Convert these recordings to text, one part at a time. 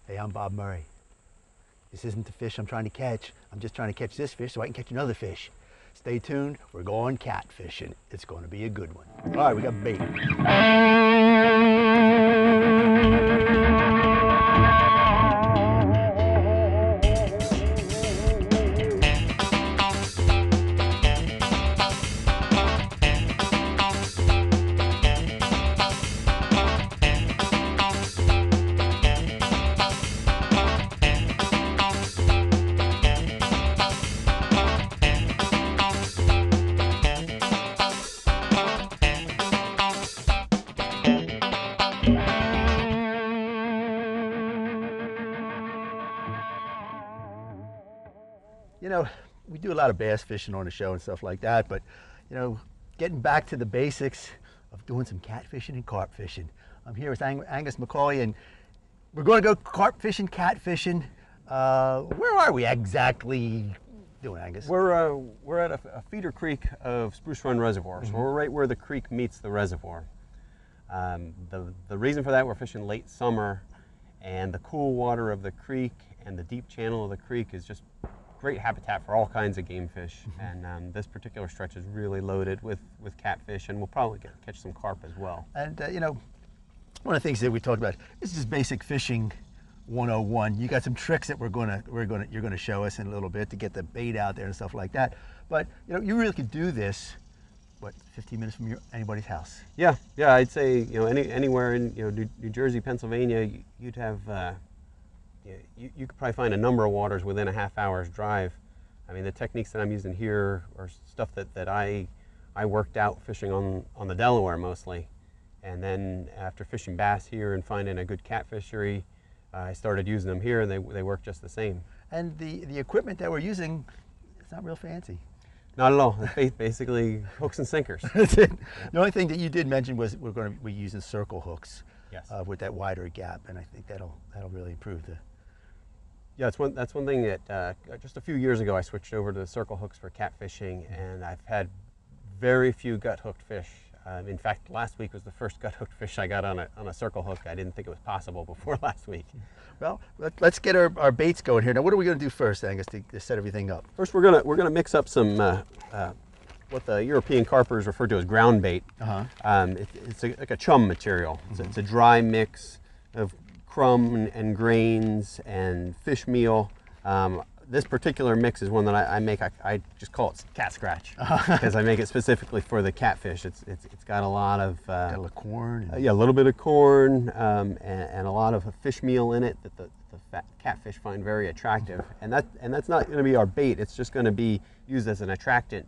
Hey, I'm Bob Murray. This isn't the fish I'm trying to catch. I'm just trying to catch this fish so I can catch another fish. Stay tuned. We're going catfishing. It's going to be a good one. All right, we got bait. You know, we do a lot of bass fishing on the show and stuff like that, but, you know, getting back to the basics of doing some catfishing and carp fishing. I'm here with Angus McCauley, and we're going to go carp fishing, catfishing. Where are we exactly doing, Angus? We're at a feeder creek of Spruce Run Reservoir, so we're right where the creek meets the reservoir. The reason for that, we're fishing late summer, and the cool water of the creek and the deep channel of the creek is just great habitat for all kinds of game fish, and this particular stretch is really loaded with catfish, and we'll probably catch some carp as well. And you know, one of the things that we talked about, this is basic fishing 101. You got some tricks that you're gonna show us in a little bit to get the bait out there and stuff like that. But you know, you really could do this, what, 15 minutes from anybody's house? Yeah, I'd say, you know, anywhere in, you know, New Jersey, Pennsylvania, you'd have. You could probably find a number of waters within a half-hour's drive. I mean, the techniques that I'm using here are stuff that I worked out fishing on the Delaware mostly. And then after fishing bass here and finding a good cat fishery, I started using them here, and they work just the same. And the equipment that we're using, it's not real fancy. Not at all. It's basically hooks and sinkers. That's it. The only thing that you did mention was we're using circle hooks. Yes. With that wider gap, and I think that'll really improve the. Yeah, that's one thing that just a few years ago I switched over to the circle hooks for catfishing, and I've had very few gut hooked fish. In fact, last week was the first gut hooked fish I got on a circle hook. I didn't think it was possible before last week. Well, let's get our baits going here. Now, what are we going to do first, Angus, to set everything up? First, we're gonna mix up some what the European carpers refer to as ground bait. It's like a chum material. It's a dry mix of crumb and grains and fish meal. This particular mix is one that I make. I just call it cat scratch because I make it specifically for the catfish. It's got a lot of got a little corn. Yeah, a little bit of corn and a lot of fish meal in it that the catfish find very attractive. And that's not going to be our bait. It's just going to be used as an attractant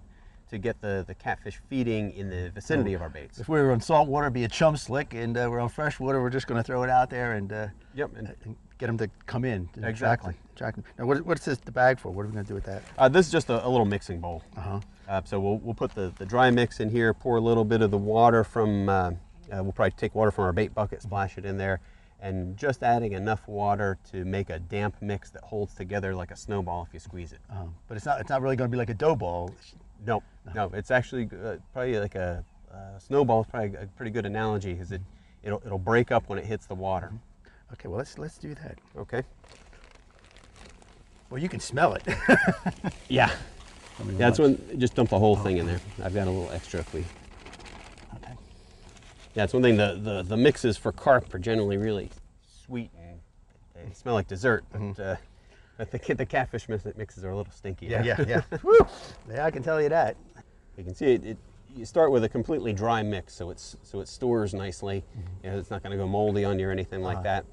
to get the catfish feeding in the vicinity of our baits. If we were on salt water, it'd be a chum slick, and we're on fresh water, we're just going to throw it out there and and get them to come in. Exactly. Now, what's the bag for? What are we going to do with that? This is just a little mixing bowl. So we'll put the dry mix in here, pour a little bit of the water from, we'll probably take water from our bait bucket, splash it in there, and just adding enough water to make a damp mix that holds together like a snowball if you squeeze it. But it's not really going to be like a dough ball. No, it's actually probably like a snowball is probably a pretty good analogy because it'll break up when it hits the water. Okay, well let's do that. Okay. Well, you can smell it. Yeah. That's when just dump the whole thing in there. I've got a little extra if we. Okay. Yeah, it's one thing. The mixes for carp are generally really sweet and they smell like dessert, but. But the catfish mixes are a little stinky. Yeah. Woo! Yeah, I can tell you that. You can see you start with a completely dry mix, so it stores nicely. You know, it's not going to go moldy on you or anything like that.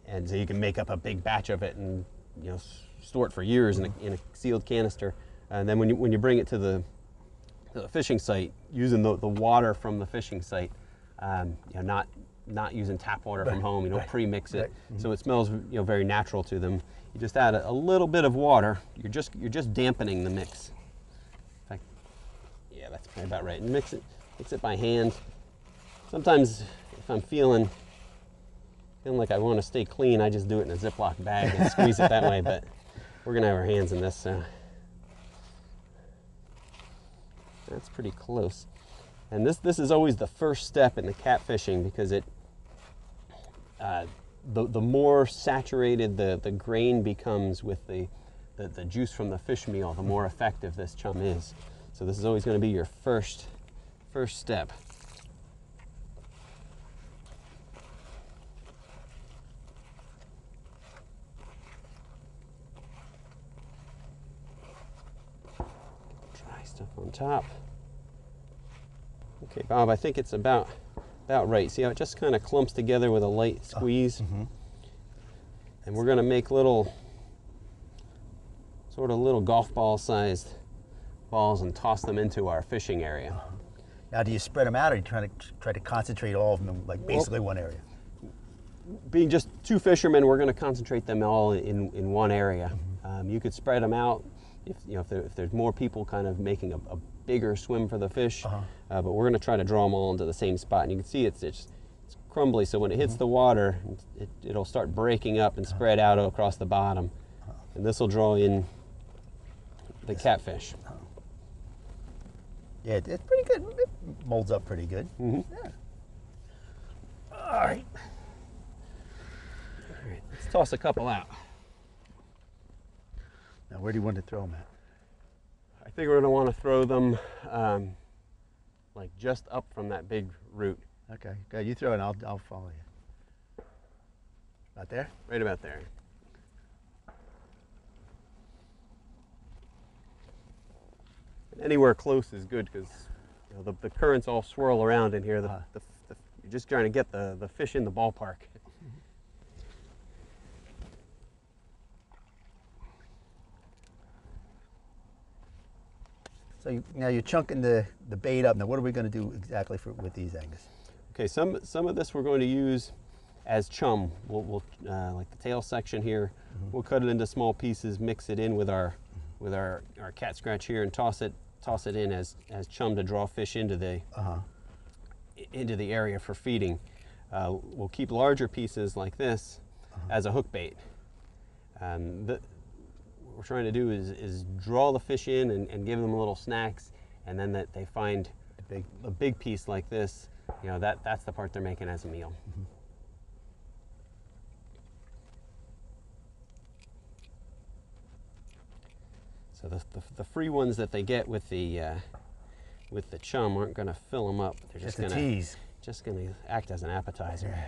And so you can make up a big batch of it and, you know, store it for years in a sealed canister. And then when you bring it to the fishing site, using the water from the fishing site, you know, not using tap water from home. You don't pre-mix it, so it smells, you know, very natural to them. You just add a little bit of water. You're just dampening the mix. In fact, yeah, that's probably about right. And mix it by hand. Sometimes if I'm feeling like I want to stay clean, I just do it in a Ziploc bag and squeeze it that way. But we're gonna have our hands in this, so that's pretty close. And this is always the first step in the catfishing because the more saturated the grain becomes with the juice from the fish meal, the more effective this chum is. So this is always going to be your first step. Dry stuff on top. Okay, Bob, I think it's about right. See how it just kind of clumps together with a light squeeze? And we're going to make little golf ball sized balls and toss them into our fishing area. Now, do you spread them out, or are you try to concentrate all of them in like basically one area? Being just two fishermen, we're going to concentrate them all in one area. You could spread them out if there's more people kind of making a bigger swim for the fish, but we're going to try to draw them all into the same spot. And you can see it's crumbly, so when it hits the water, it'll start breaking up and spread out across the bottom. And this will draw in the catfish. Yeah, it's pretty good. It molds up pretty good. Yeah. All right. Let's toss a couple out. Now, where do you want to throw them at? I think we're going to want to throw them like just up from that big root. Okay, you throw it, and I'll follow you. About there? Right about there. And anywhere close is good, because the currents all swirl around in here. You're just trying to get the fish in the ballpark. So now you're chunking the bait up. Now, what are we going to do exactly with these, Angus? Okay, some of this we're going to use as chum. We'll like the tail section here. We'll cut it into small pieces, mix it in with our cat scratch here, and toss it in as chum to draw fish into the area for feeding. We'll keep larger pieces like this as a hook bait. What we're trying to do is draw the fish in and give them little snacks, and then that they find a big piece like this. That's the part they're making as a meal. So the free ones that they get with the chum aren't going to fill them up. They're just going to tease. Just going to act as an appetizer. Yeah.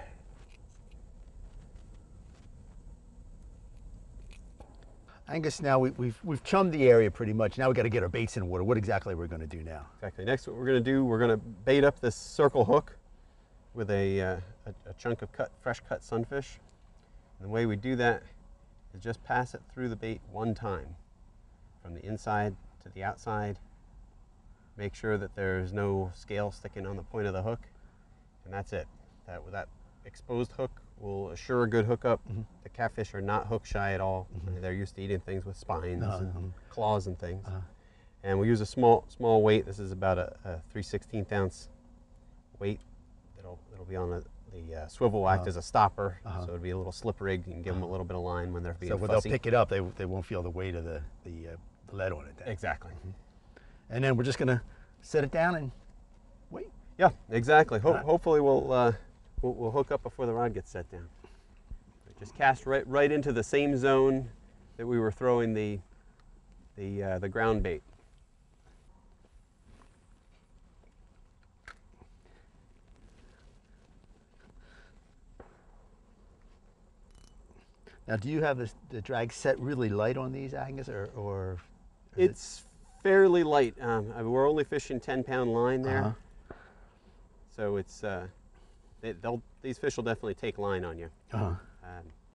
Angus, now we've chummed the area pretty much. Now we got to get our baits in the water. What exactly are we going to do now? Exactly. Next, what we're going to do, we're going to bait up this circle hook with a chunk of fresh cut sunfish. And the way we do that is just pass it through the bait one time, from the inside to the outside. Make sure that there's no scale sticking on the point of the hook, and that's it. That exposed hook will assure a good hookup. The catfish are not hook shy at all. They're used to eating things with spines and claws and things. And we use a small weight. This is about a 3/16 ounce weight. It'll be on the swivel will act as a stopper, so it'll be a little slip rig. You can give them a little bit of line when they're being fussy. So when they'll pick it up, they won't feel the weight of the lead on it then. Exactly. And then we're just going to set it down and wait. Yeah, exactly. Hopefully we'll hook up before the rod gets set down. Just cast right into the same zone that we were throwing the ground bait. Now, do you have the drag set really light on these, Angus, or it's fairly light. We're only fishing 10-pound line there, so it's these fish will definitely take line on you.